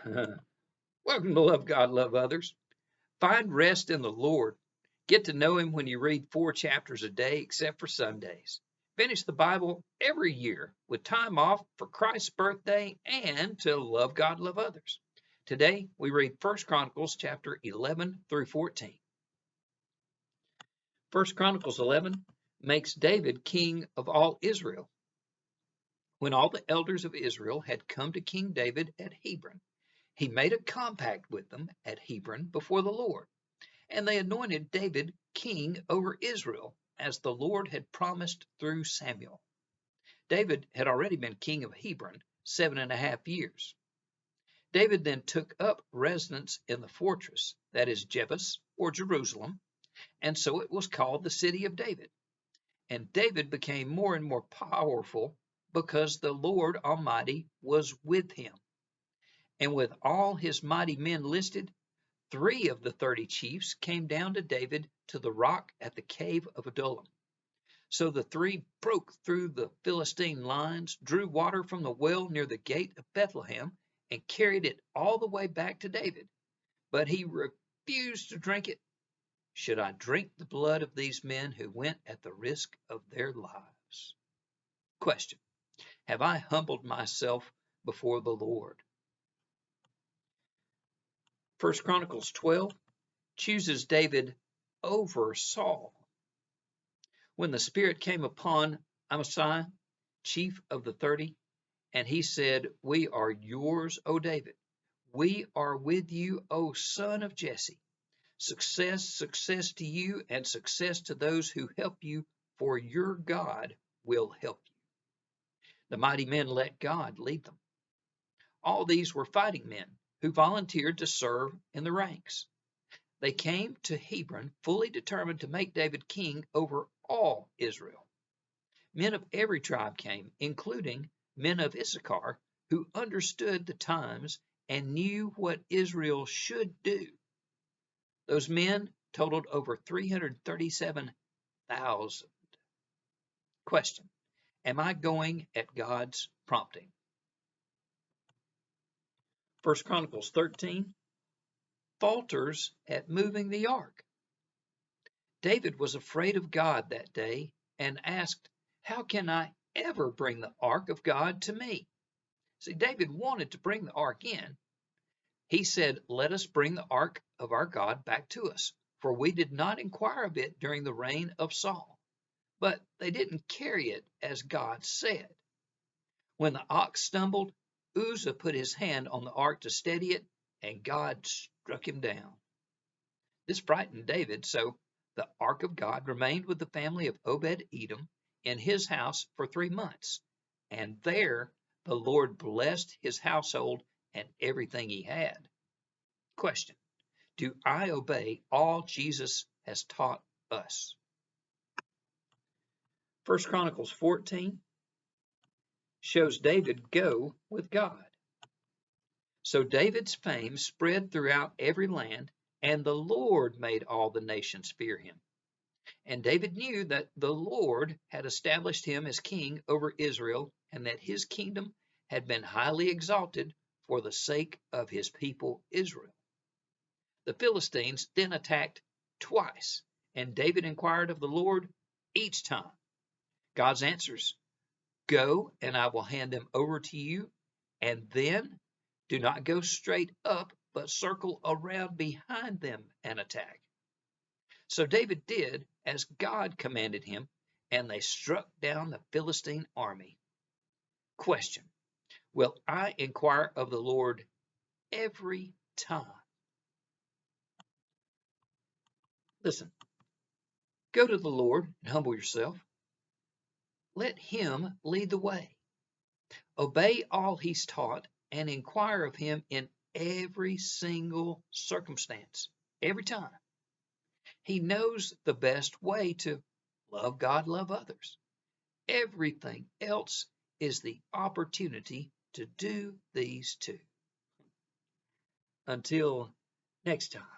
Welcome to Love God, Love Others. Find rest in the Lord. Get to know Him when you read 4 chapters a day, except for Sundays. Finish the Bible every year with time off for Christ's birthday and to love God, love others. Today, we read 1 Chronicles chapter 11 through 14. 1 Chronicles 11 makes David king of all Israel. When all the elders of Israel had come to King David at Hebron, he made a compact with them at Hebron before the Lord, and they anointed David king over Israel, as the Lord had promised through Samuel. David had already been king of Hebron 7.5 years. David then took up residence in the fortress, that is Jebus, or Jerusalem, and so it was called the City of David. And David became more and more powerful because the Lord Almighty was with him. And with all his mighty men listed, 3 of the 30 chiefs came down to David to the rock at the cave of Adullam. So the 3 broke through the Philistine lines, drew water from the well near the gate of Bethlehem, and carried it all the way back to David. But he refused to drink it. Should I drink the blood of these men who went at the risk of their lives? Question: have I humbled myself before the Lord? 1 Chronicles 12 chooses David over Saul. When the Spirit came upon Amasai, chief of the 30, and he said, "We are yours, O David. We are with you, O son of Jesse. Success, success to you, and success to those who help you, for your God will help you." The mighty men let God lead them. All these were fighting men who volunteered to serve in the ranks. They came to Hebron fully determined to make David king over all Israel. Men of every tribe came, including men of Issachar, who understood the times and knew what Israel should do. Those men totaled over 337,000. Question: am I going at God's prompting? 1 Chronicles 13 falters at moving the ark. David was afraid of God that day and asked, "How can I ever bring the ark of God to me?" See, David wanted to bring the ark in. He said, "Let us bring the ark of our God back to us, for we did not inquire of it during the reign of Saul." But they didn't carry it as God said. When the ox stumbled, Uzzah put his hand on the ark to steady it, and God struck him down. This frightened David, so the ark of God remained with the family of Obed-Edom in his house for 3 months, and there the Lord blessed his household and everything he had. Question: do I obey all Jesus has taught us? 1 Chronicles 14 shows David go with God. So David's fame spread throughout every land, and the Lord made all the nations fear him. And David knew that the Lord had established him as king over Israel, and that his kingdom had been highly exalted for the sake of his people Israel. The Philistines then attacked twice, and David inquired of the Lord each time. God's answers: "Go, and I will hand them over to you, and then do not go straight up, but circle around behind them and attack." So David did as God commanded him, and they struck down the Philistine army. Question: will I inquire of the Lord every time? Listen, go to the Lord and humble yourself. Let him lead the way. Obey all he's taught and inquire of him in every single circumstance, every time. He knows the best way to love God, love others. Everything else is the opportunity to do these two. Until next time.